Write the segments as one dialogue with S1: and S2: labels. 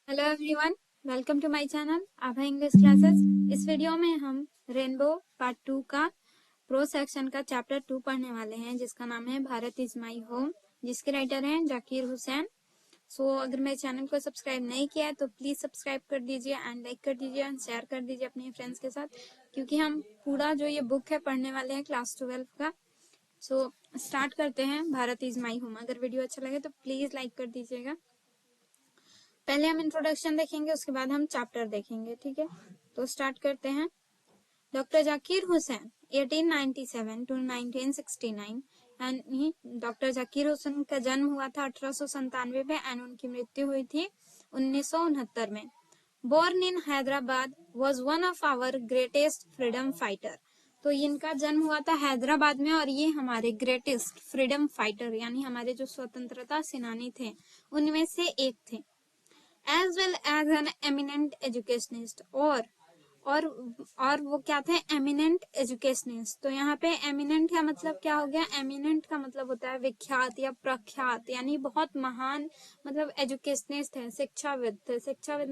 S1: Hello everyone, welcome to my channel Abha English classes. इस video में हम रेनबो पार्ट 2 का प्रो सेक्शन का चैप्टर 2 पढ़ने वाले हैं, जिसका नाम है भारत इज माय होम, जिसके राइटर हैं जाकिर हुसैन। अगर मेरे चैनल को सब्सक्राइब नहीं किया है तो प्लीज सब्सक्राइब कर दीजिए एंड लाइक कर दीजिए एंड शेयर कर दीजिए अपने फ्रेंड्स के साथ, क्योंकि हम पूरा जो ये बुक है पढ़ने वाले हैं क्लास 12 का। स्टार्ट करते हैं भारत इज माई होम। अगर वीडियो अच्छा लगे तो प्लीज लाइक कर दीजिएगा। पहले हम इंट्रोडक्शन देखेंगे, उसके बाद हम चैप्टर देखेंगे, ठीक है। तो स्टार्ट करते हैं। डॉक्टर जाकिर हुसैन 1897 टू 1969 यानी डॉक्टर जाकिर हुसैन का जन्म हुआ था 1897 में एंड उनकी मृत्यु हुई थी 1969 में। Born in Hyderabad, was one of our greatest freedom fighter. तो इनका जन्म हुआ था हैदराबाद में और ये हमारे ग्रेटेस्ट फ्रीडम फाइटर यानी हमारे जो स्वतंत्रता सेनानी थे उनमें से एक थे। As well as an eminent educationist और वो क्या थे, एमिनेंट एजुकेशनिस्ट। तो यहाँ पे एमिनेंट का मतलब क्या हो गया, एमिनेंट का मतलब होता है विख्यात या प्रख्यात, यानी बहुत महान, मतलब एजुकेशनिस्ट है, शिक्षाविद थे। शिक्षाविद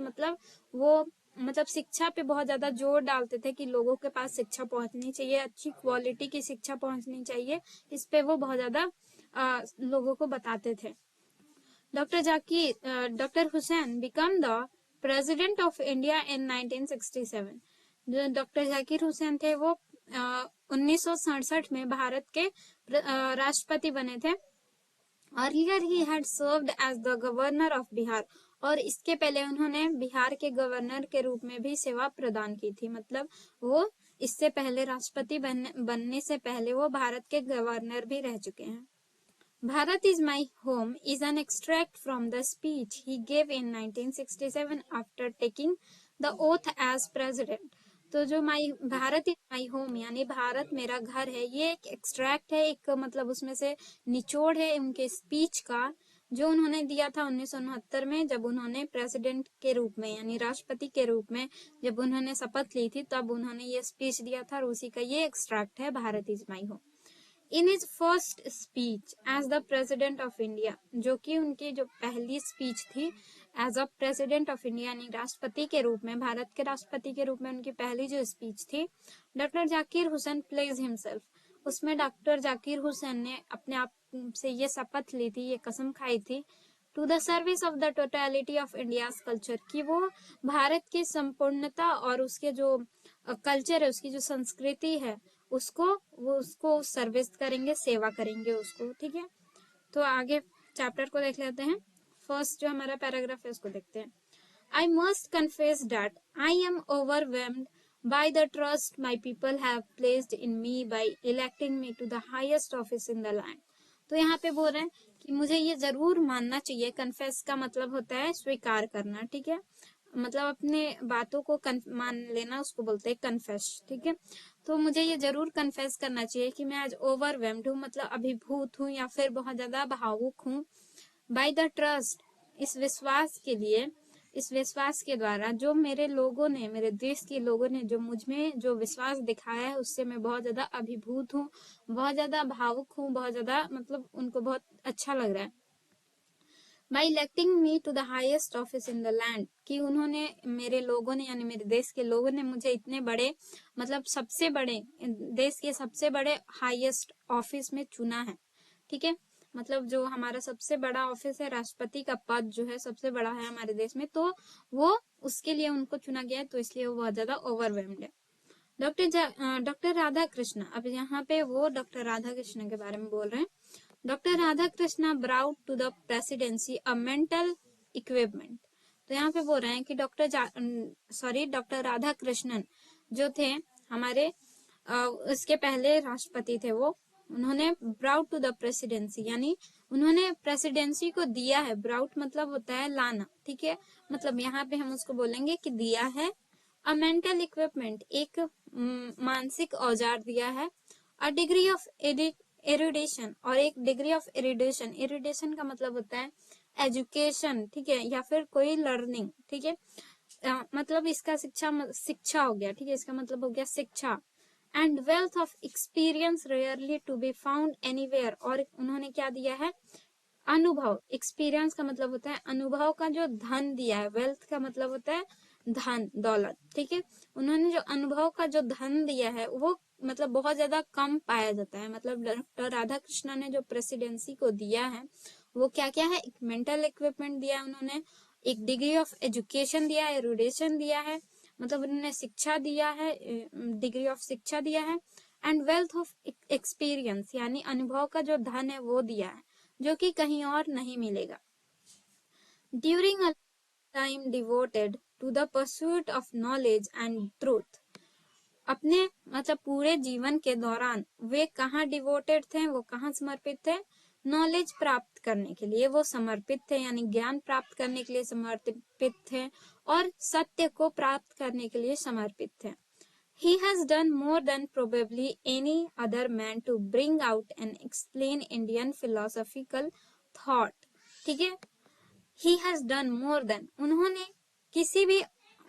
S1: मतलब शिक्षा पे बहुत ज्यादा जोर डालते थे कि लोगों के पास शिक्षा पहुंचनी चाहिए, अच्छी क्वालिटी की शिक्षा पहुंचनी चाहिए। इस पे वो बहुत ज्यादा लोगों को बताते थे। Dr. Hussain became the President of India in 1967. जो डॉक्टर जाकिर हुसैन थे वो 1967 में भारत के राष्ट्रपति बने थे। Earlier he had served as the Governor of Bihar, और इसके पहले उन्होंने बिहार के गवर्नर के रूप में भी सेवा प्रदान की थी। मतलब वो इससे पहले राष्ट्रपति बनने से पहले वो भारत के गवर्नर भी रह चुके हैं। Bharat is my home is an extract from the speech he gave in 1967 after taking the oath as president. तो जो भारत इज माई होम यानी भारत मेरा घर है, ये एक एक्सट्रैक्ट है, एक मतलब उसमें से निचोड़ है उनके स्पीच का जो उन्होंने दिया था 1969 में, जब उन्होंने प्रेसिडेंट के रूप में यानी राष्ट्रपति के रूप में जब उन्होंने शपथ ली थी, तब उन्होंने ये स्पीच दिया था और उसी का ये एक्सट्रैक्ट है Bharat is my home. In his first speech as the president of India, जो कि उनकी जो पहली स्पीच थी as a president of India यानी राष्ट्रपति के रूप में, भारत के राष्ट्रपति के रूप में उनकी पहली जो स्पीच थी, doctor Zakir Hussain pledge himself, उसमें डॉक्टर जाकिर हुसैन ने अपने आप से ये शपथ ली थी, ये कसम खाई थी, to the service of the totality of India's culture, कि वो भारत की संपूर्णता और उसके जो कल्चर है, उसकी जो संस्कृति है, उसको सर्विस करेंगे, सेवा करेंगे उसको, ठीक है। तो आगे चैप्टर को देख लेते हैं। फर्स्ट जो हमारा पैराग्राफ है उसको देखते हैं। I must confess that I am overwhelmed by the trust my people have placed in me by electing me to the highest office in the land. तो यहाँ पे बोल रहे हैं कि मुझे ये जरूर मानना चाहिए। कन्फेस का मतलब होता है स्वीकार करना, ठीक है, मतलब अपने बातों को मान लेना, उसको बोलते हैं कन्फेस, ठीक है। तो मुझे ये जरूर कन्फेस करना चाहिए कि मैं आज ओवरवेल्म्ड हूँ, मतलब अभिभूत हूँ या फिर बहुत ज्यादा भावुक हूँ। बाय द ट्रस्ट, इस विश्वास के लिए, इस विश्वास के द्वारा जो मेरे लोगों ने, मेरे देश के लोगों ने जो मुझ में जो विश्वास दिखाया है, उससे मैं बहुत ज्यादा अभिभूत हूँ, बहुत ज्यादा भावुक हूँ, बहुत ज्यादा मतलब उनको बहुत अच्छा लग रहा है। By electing me to the highest office in the land, कि उन्होंने, मेरे लोगों ने यानी मेरे देश के लोगों ने मुझे इतने बड़े, मतलब सबसे बड़े, देश के सबसे बड़े हाईएस्ट ऑफिस में चुना है, ठीक है। मतलब जो हमारा सबसे बड़ा ऑफिस है, राष्ट्रपति का पद जो है सबसे बड़ा है हमारे देश में, तो वो उसके लिए उनको चुना गया है, तो इसलिए वो बहुत ज्यादा ओवरवेल्म्ड है। डॉक्टर राधा कृष्ण, अब यहाँ पे वो डॉक्टर राधा कृष्ण के बारे में बोल रहे हैं। Doctor Radha Krishna brought to the presidency a mental equipment. तो यहाँ पे बोल रहे हैं कि डॉक्टर राधा कृष्णन जो थे हमारे उसके पहले राष्ट्रपति थे, वो उन्होंने ब्राउट टू द प्रेसिडेंसी यानी उन्होंने प्रेसिडेंसी को दिया है। ब्राउट मतलब होता है लाना, ठीक है, मतलब यहाँ पे हम उसको बोलेंगे कि दिया है। अ मेंटल इक्विपमेंट, एक मानसिक औजार दिया है। अ डिग्री ऑफ एरुडेशन, और एक डिग्री ऑफ एरुडेशन, एरुडेशन का मतलब होता है एजुकेशन, ठीक है, या फिर कोई लर्निंग, ठीक है, मतलब इसका शिक्षा हो गया, ठीक है, इसका मतलब हो गया शिक्षा। And wealth of experience rarely to be found anywhere, और उन्होंने क्या दिया है, अनुभव, एक्सपीरियंस का मतलब होता है अनुभव का जो धन दिया है, वेल्थ का मतलब होता है धन दौलत, ठीक है। उन्होंने जो अनुभव का जो धन दिया है वो मतलब बहुत ज्यादा कम पाया जाता है। मतलब डॉक्टर राधा कृष्णन ने जो प्रेसिडेंसी को दिया है वो क्या क्या है, एक मेंटल इक्विपमेंट दिया उन्होंने, एक डिग्री ऑफ एजुकेशन दिया है, एरुडेशन दिया है, मतलब उन्होंने शिक्षा दिया है, डिग्री ऑफ शिक्षा दिया है, एंड वेल्थ ऑफ एक्सपीरियंस यानी अनुभव का जो धन है वो दिया है, जो कि कहीं और नहीं मिलेगा। During a time devoted to the pursuit of knowledge and truth, अपने मतलब पूरे जीवन के दौरान वे कहाँ डिवोटेड थे, वो कहाँ समर्पित थे, नॉलेज प्राप्त करने के लिए वो समर्पित थे, यानी ज्ञान प्राप्त करने के लिए समर्पित थे, और सत्य को प्राप्त करने के लिए समर्पित थे। He has done more than probably any other man to bring out and explain Indian philosophical thought. ठीक है, He has done more than, उन्होंने किसी भी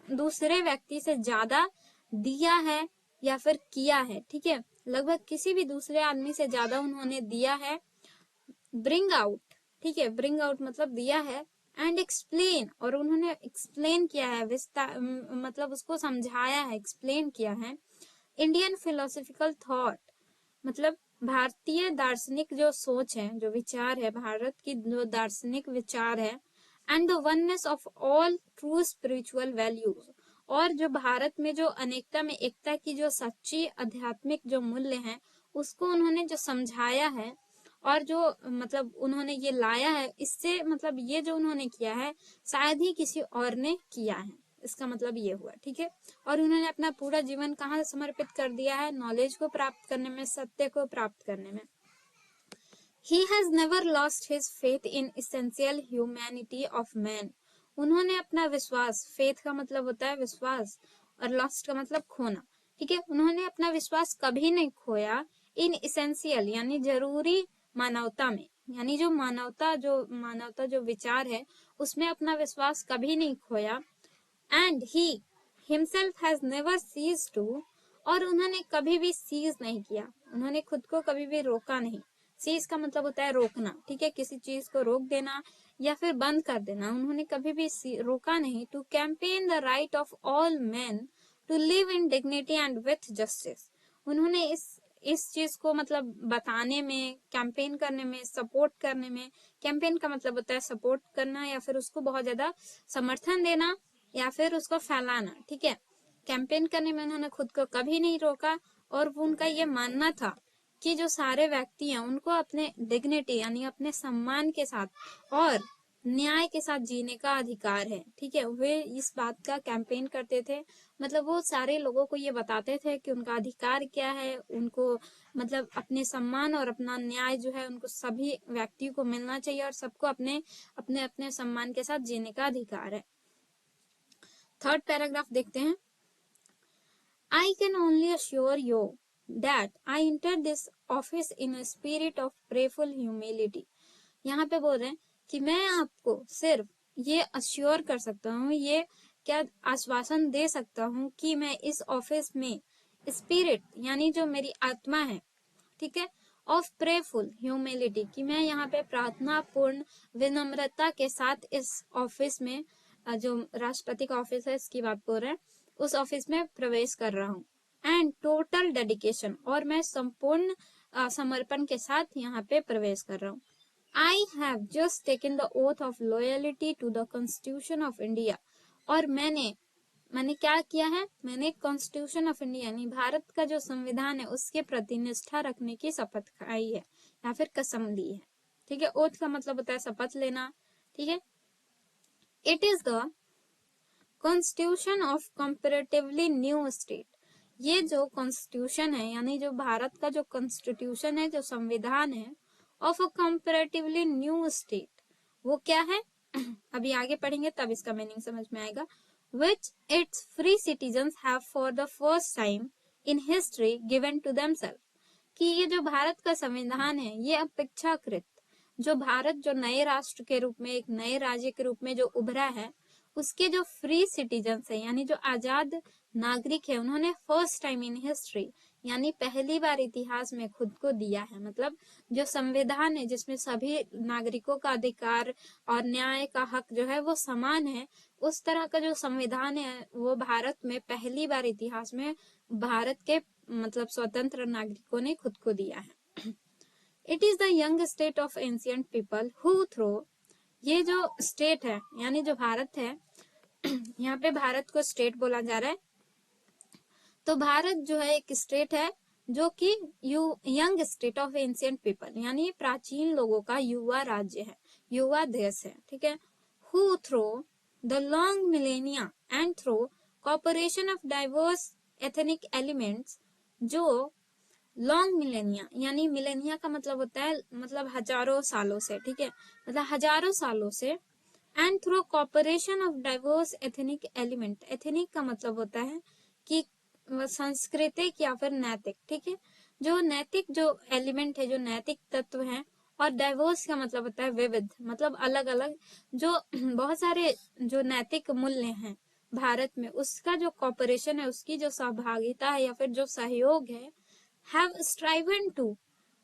S1: दूसरे व्यक्ति से ज्यादा दिया है या फिर किया है, ठीक है, लगभग किसी भी दूसरे आदमी से ज्यादा उन्होंने दिया है। ब्रिंग आउट, ठीक है, ब्रिंग आउट मतलब दिया है, एंड एक्सप्लेन, और उन्होंने एक्सप्लेन किया है, विस्तार मतलब उसको समझाया है, एक्सप्लेन किया है। इंडियन फिलोसॉफिकल थॉट मतलब भारतीय दार्शनिक जो सोच है, जो विचार है, भारत की जो दार्शनिक विचार है, and the oneness of all true spiritual values, और जो भारत में जो अनेकता में एकता की जो सच्ची आध्यात्मिक जो मूल्य हैं उसको उन्होंने जो समझाया है, और जो मतलब उन्होंने ये लाया है, इससे मतलब ये जो उन्होंने किया है शायद ही किसी और ने किया है, इसका मतलब ये हुआ, ठीक है। और उन्होंने अपना पूरा जीवन कहाँ समर्पित कर दिया है, नॉलेज को प्राप्त करने में, सत्य को प्राप्त करने में। He has never lost his faith in essential humanity of man. उन्होंने अपना विश्वास, फेथ का मतलब होता है विश्वास, और लॉस्ट का मतलब खोना, ठीक है, उन्होंने अपना विश्वास कभी नहीं खोया इन इसेंशियल यानी जरूरी मानवता में, यानी जो मानवता जो विचार है उसमें अपना विश्वास कभी नहीं खोया। And he himself has never cease to, और उन्होंने कभी भी सीज नहीं किया, उन्होंने खुद को कभी भी रोका नहीं। सीज का मतलब होता है रोकना, ठीक है, किसी चीज को रोक देना या फिर बंद कर देना, उन्होंने कभी भी रोका नहीं। To campaign the right of all men to live in dignity and with justice, उन्होंने इस चीज को मतलब बताने में, कैंपेन करने में, सपोर्ट करने में, कैंपेन का मतलब होता है सपोर्ट करना या फिर उसको बहुत ज्यादा समर्थन देना या फिर उसको फैलाना, ठीक है, कैंपेन करने में उन्होंने खुद को कभी नहीं रोका। और वो उनका ये मानना था कि जो सारे व्यक्ति हैं उनको अपने डिग्निटी यानी अपने सम्मान के साथ और न्याय के साथ जीने का अधिकार है, ठीक है, वे इस बात का कैंपेन करते थे। मतलब वो सारे लोगों को ये बताते थे कि उनका अधिकार क्या है, उनको मतलब अपने सम्मान और अपना न्याय जो है उनको सभी व्यक्तियों को मिलना चाहिए, और सबको अपने अपने अपने सम्मान के साथ जीने का अधिकार है। थर्ड पैराग्राफ देखते हैं। I can only assure you that I entered this office in a spirit of prayerful humility. यहाँ पे बोल रहे हैं कि मैं आपको सिर्फ ये अश्योर कर सकता हूँ, ये क्या आश्वासन दे सकता हूँ कि मैं इस ऑफिस में स्पिरिट यानी जो मेरी आत्मा है, ठीक है, ऑफ प्रेफुल ह्यूमिलिटी, कि मैं यहाँ पे प्रार्थना पूर्ण विनम्रता के साथ इस ऑफिस में, जो राष्ट्रपति का ऑफिस है इसकी बात बोल रहे हैं, उस ऑफिस में प्रवेश कर रहा हूँ। एंड टोटल डेडिकेशन, और मैं संपूर्ण समर्पण के साथ यहाँ पे प्रवेश कर रहा हूँ। I have just taken the oath of loyalty to the constitution of India, और मैंने क्या किया है, मैंने कॉन्स्टिट्यूशन ऑफ इंडिया यानी भारत का जो संविधान है उसके प्रति निष्ठा रखने की शपथ खाई है या फिर कसम ली है, ठीक है। ओथ का मतलब होता है शपथ लेना, ठीक है। It is the constitution of comparatively new state, ये जो कॉन्स्टिट्यूशन है यानी जो भारत का जो कॉन्स्टिट्यूशन है, जो संविधान है, of a comparatively new state, वो क्या है अभी आगे पढ़ेंगे तब इसका मीनिंग समझ में आएगा। which its free citizens have for the first time in history given to themselves, कि ये जो भारत का संविधान है ये अपेक्षाकृत जो भारत जो नए राष्ट्र के रूप में, एक नए राज्य के रूप में जो उभरा है, उसके जो फ्री सिटीजन्स है यानी जो आजाद नागरिक है, उन्होंने फर्स्ट टाइम इन हिस्ट्री यानी पहली बार इतिहास में खुद को दिया है। मतलब जो संविधान है जिसमें सभी नागरिकों का अधिकार और न्याय का हक जो है वो समान है, उस तरह का जो संविधान है वो भारत में पहली बार इतिहास में भारत के मतलब स्वतंत्र नागरिकों ने खुद को दिया है। It is the young state of ancient people who through, ये जो स्टेट है यानी जो भारत है, यहाँ पे भारत को स्टेट बोला जा रहा है। तो भारत जो है एक स्टेट है जो कि young state of ancient people, यानी प्राचीन लोगों का युवा राज्य है, युवा देश है, ठीक है। Who through the long millennia and through cooperation of diverse ethnic elements, जो लॉन्ग मिलेनिया यानी मिलेनिया का मतलब होता है मतलब हजारों सालों से, ठीक है, मतलब हजारों सालों से, and through cooperation of diverse ethnic element, ethnic का मतलब होता है कि सांस्कृतिक या फिर नैतिक, ठीक है, जो नैतिक जो एलिमेंट है, जो नैतिक तत्व है, और डाइवर्स का मतलब होता है विविध, मतलब अलग अलग, जो बहुत सारे जो नैतिक मूल्य हैं भारत में, उसका जो कॉपरेशन है, उसकी जो सहभागिता है या फिर जो सहयोग है, have striven to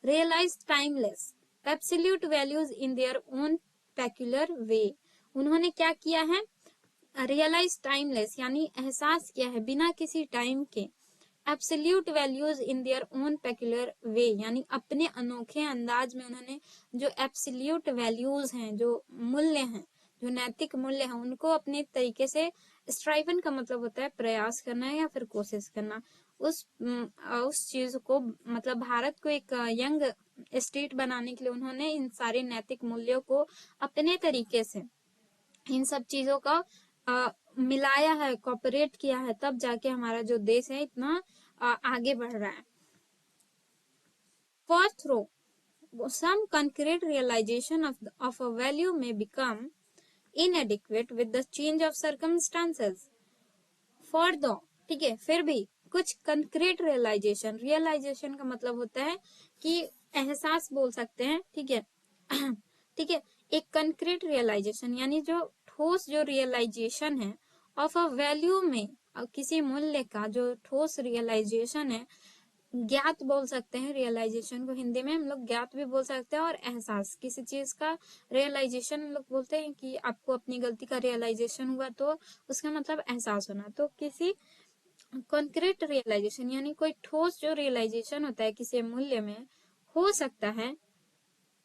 S1: realize timeless absolute values in their own peculiar way। उन्होंने क्या किया है, रियलाइज टाइमलेस यानी एहसास किया है बिना किसी टाइम के, absolute values in their own peculiar way, यानी अपने अनोखे अंदाज में उन्होंने जो एब्सोल्यूट वैल्यूज हैं, जो मूल्य हैं, जो नैतिक मूल्य हैं, उनको अपने तरीके से, स्ट्राइवन का मतलब होता है प्रयास करना या फिर कोशिश करना, उस चीज को, मतलब भारत को एक यंग स्टेट बनाने के लिए उन्होंने इन सारे नैतिक मूल्यों को अपने तरीके से, इन सब चीजों का मिलाया है, कॉपरेट किया है, तब जाके हमारा जो देश है इतना आगे बढ़ रहा है। For through some concrete realization of a value may become inadequate with the change of circumstances। For the, ठीक है, फिर भी कुछ कंक्रीट रियलाइजेशन, रियलाइजेशन का मतलब होता है कि एहसास बोल सकते हैं, ठीक है, ठीक है, एक कंक्रीट रियलाइजेशन यानी जो ठोस जो रियलाइजेशन है ऑफ अ वैल्यू में, किसी मूल्य का जो ठोस रियलाइजेशन है, ज्ञात बोल सकते हैं रियलाइजेशन को, हिंदी में हम लोग ज्ञात भी बोल सकते हैं, और एहसास, किसी चीज का रियलाइजेशन हम लोग बोलते हैं कि आपको अपनी गलती का रियलाइजेशन हुआ तो उसका मतलब एहसास होना। तो किसी कॉन्क्रीट रियलाइजेशन यानी कोई ठोस जो रियलाइजेशन होता है किसी मूल्य में, हो सकता है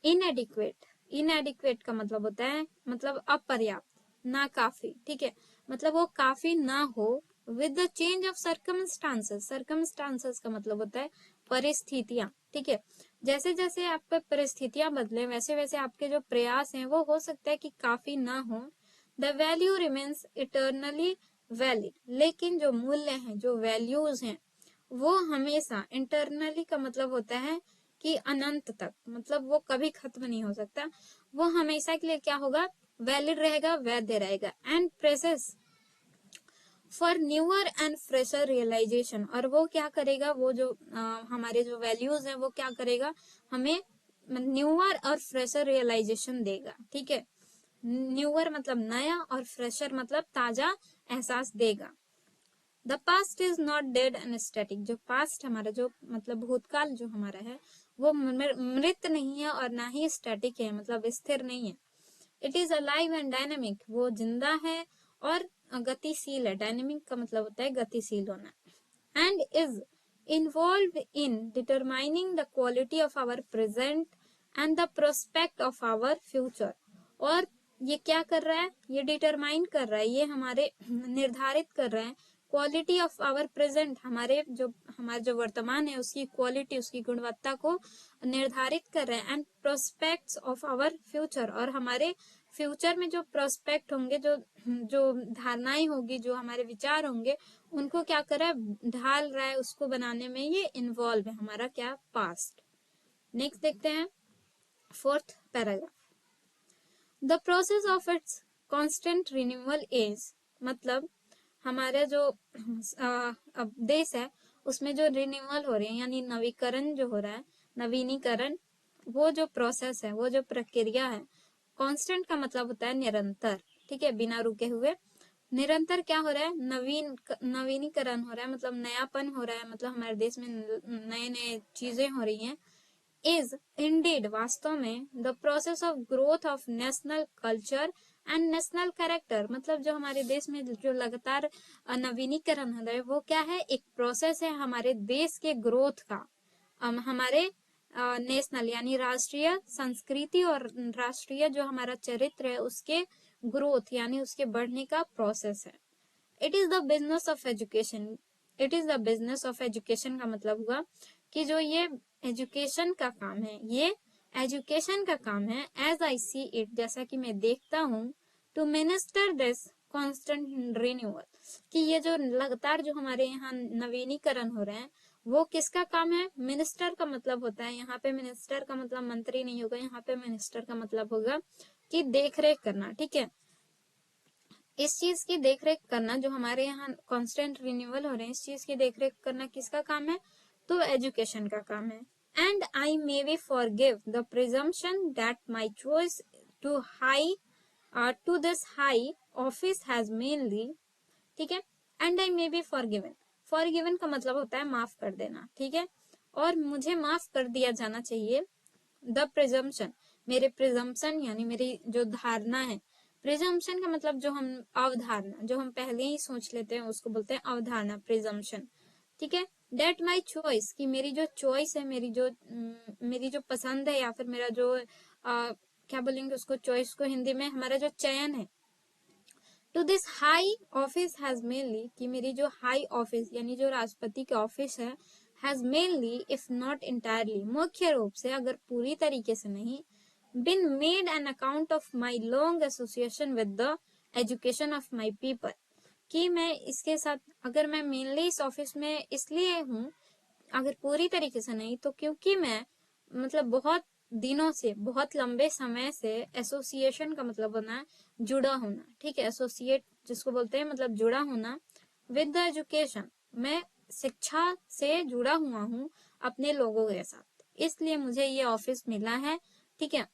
S1: इनएडिक्वेट, इनएडिक्वेट का मतलब होता है मतलब अपर्याप्त, ना काफी, ठीक है, मतलब वो काफी ना हो with the change of circumstances, circumstances का मतलब होता है परिस्थितियां, ठीक है, जैसे जैसे आपके परिस्थितियां बदले वैसे वैसे आपके जो प्रयास हैं वो हो सकता है कि काफी ना हो। The value remains eternally valid, लेकिन जो मूल्य हैं, जो वैल्यूज हैं, वो हमेशा, इंटरनली का मतलब होता है कि अनंत तक, मतलब वो कभी खत्म नहीं हो सकता, वो हमेशा के लिए क्या होगा, वैलिड रहेगा, वैध रहेगा। And presses for newer and fresher realization, और वो क्या करेगा, वो जो हमारे जो वैल्यूज हैं वो क्या करेगा, हमें न्यूअर और फ्रेशर रियलाइजेशन देगा, ठीक है, न्यूअर मतलब नया और फ्रेशर मतलब ताजा एहसास देगा। The past is not dead and static, जो पास्ट हमारा जो मतलब भूतकाल जो हमारा है वो मृत नहीं है और ना ही स्टैटिक है, मतलब स्थिर नहीं है। It is alive and dynamic, वो जिंदा है और गतिशील है, डायनेमिक का मतलब होता है गतिशील होना, and is involve in determining the quality of our present and the prospect of our future, और ये क्या कर रहा है, ये डिटरमाइन कर रहा है, ये हमारे निर्धारित कर रहा है क्वालिटी ऑफ आवर प्रेजेंट, हमारे जो वर्तमान है उसकी क्वालिटी, उसकी गुणवत्ता को निर्धारित कर रहे हैं, and prospects of our future, और हमारे फ्यूचर में जो प्रोस्पेक्ट होंगे, जो जो धारणाएं होगी, जो हमारे विचार होंगे, उनको क्या कर रहा है, ढाल रहा है, उसको बनाने में ये इन्वॉल्व है हमारा क्या, पास्ट। नेक्स्ट देखते हैं fourth paragraph. The process of its constant renewal is, मतलब हमारा जो अब देश है उसमें जो रिन्यूअल हो रहे हैं यानी नवीकरण जो हो रहा है, नवीनीकरण, वो जो प्रोसेस है, वो जो प्रक्रिया है, कांस्टेंट का मतलब होता है निरंतर, ठीक है, बिना रुके हुए, निरंतर क्या हो रहा है, नवीनीकरण हो रहा है, मतलब नयापन हो रहा है, मतलब हमारे देश में नए नए चीजें हो रही हैं, इज इंडीड वास्तव में the process of growth of national culture and national character, मतलब जो हमारे देश में जो लगातार नवीनीकरण हो रहा है वो क्या है, एक प्रोसेस है हमारे देश के ग्रोथ का, हमारे नेशनल यानी राष्ट्रीय संस्कृति और राष्ट्रीय जो हमारा चरित्र है उसके ग्रोथ यानी उसके बढ़ने का प्रोसेस है। It is the business of education, it is the business of education का मतलब हुआ कि जो ये एजुकेशन का काम है, ये एजुकेशन का काम है, एज आई सी इट, जैसा कि मैं देखता हूँ, to minister this constant renewal, कि ये जो लगातार जो हमारे यहाँ नवीनीकरण हो रहे हैं वो किसका काम है, मिनिस्टर का मतलब होता है, यहाँ पे मिनिस्टर का मतलब मंत्री नहीं होगा, यहाँ पे मिनिस्टर का मतलब होगा कि देख रेख करना, ठीक है, इस चीज की देखरेख करना, जो हमारे यहाँ कांस्टेंट रिन्यूअल हो रहे हैं इस चीज की देखरेख करना किसका काम है, तो एजुकेशन का काम है। And I may be forgive the presumption that my choice to this high office has mainly, ठीक है, and I may be forgiven, forgiven का मतलब होता है माफ कर देना, ठीक है, और मुझे माफ कर दिया जाना चाहिए, द प्रिजम्पशन, मेरे प्रिजम्पशन यानी मेरी जो धारणा है, प्रिजम्पशन का मतलब जो हम अवधारणा, जो हम पहले ही सोच लेते हैं उसको बोलते हैं अवधारणा, प्रिजम्पशन, ठीक है, डेट माई चॉइस, की मेरी जो चॉइस है, मेरी जो पसंद है, या फिर मेरा जो क्या बोलेंगे उसको, चॉइस को हिंदी में हमारा जो चयन है, to this high office has mainly, कि मेरी जो हाई ऑफिस यानी जो राष्ट्रपति के ऑफिस है, has mainly if not entirely, मुख्य रूप से अगर पूरी तरीके से नहीं, been made an account of my long association with the education of my people, कि मैं इसके साथ, अगर मैं मेनली इस ऑफिस में इसलिए हूँ, अगर पूरी तरीके से नहीं तो क्योंकि मैं मतलब बहुत दिनों से, बहुत लंबे समय से, एसोसिएशन का मतलब होना है जुड़ा होना, ठीक है, एसोसिएट जिसको बोलते हैं मतलब जुड़ा होना, विद द एजुकेशन, मैं शिक्षा से जुड़ा हुआ हूँ अपने लोगों के साथ, इसलिए मुझे ये ऑफिस मिला है, ठीक है।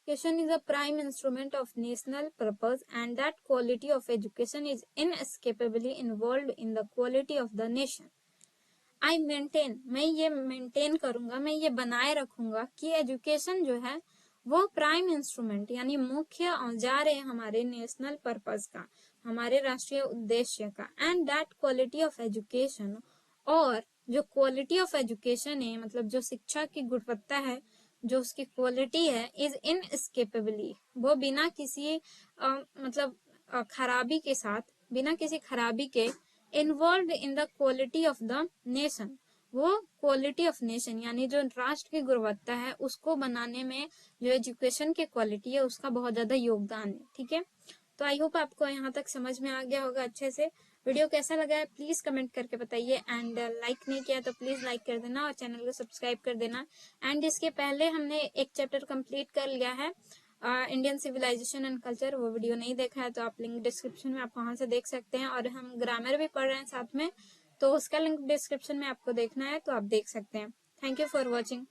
S1: Education is a prime instrument of national purpose, and that quality of education is inescapably involved in the quality of the nation. I maintain, मैं ये मेंटेन करूंगा, मैं ये बनाए रखूंगा कि एजुकेशन जो है वो प्राइम इंस्ट्रूमेंट यानी मुख्य औजार है हमारे नेशनल पर्पस का, हमारे राष्ट्रीय उद्देश्य का, and that quality of education, और जो क्वालिटी ऑफ एजुकेशन है मतलब जो शिक्षा की गुणवत्ता है, जो उसकी क्वालिटी है, इज इनएस्केपेबली, वो बिना किसी मतलब खराबी के साथ, बिना किसी खराबी के, involve in the quality of the nation, वो क्वालिटी ऑफ नेशन यानी जो राष्ट्र की गुणवत्ता है उसको बनाने में जो एजुकेशन की क्वालिटी है उसका बहुत ज्यादा योगदान है, ठीक है। तो आई होप आपको यहाँ तक समझ में आ गया होगा अच्छे से। वीडियो कैसा लगा है प्लीज कमेंट करके बताइए, एंड लाइक नहीं किया तो प्लीज लाइक कर देना और चैनल को सब्सक्राइब कर देना। एंड इसके पहले हमने एक चैप्टर कंप्लीट कर लिया है, इंडियन सिविलाइजेशन एंड कल्चर, वो वीडियो नहीं देखा है तो आप लिंक डिस्क्रिप्शन में आप वहां से देख सकते हैं, और हम ग्रामर भी पढ़ रहे हैं साथ में, तो उसका लिंक डिस्क्रिप्शन में आपको देखना है तो आप देख सकते हैं। Thank you for watching.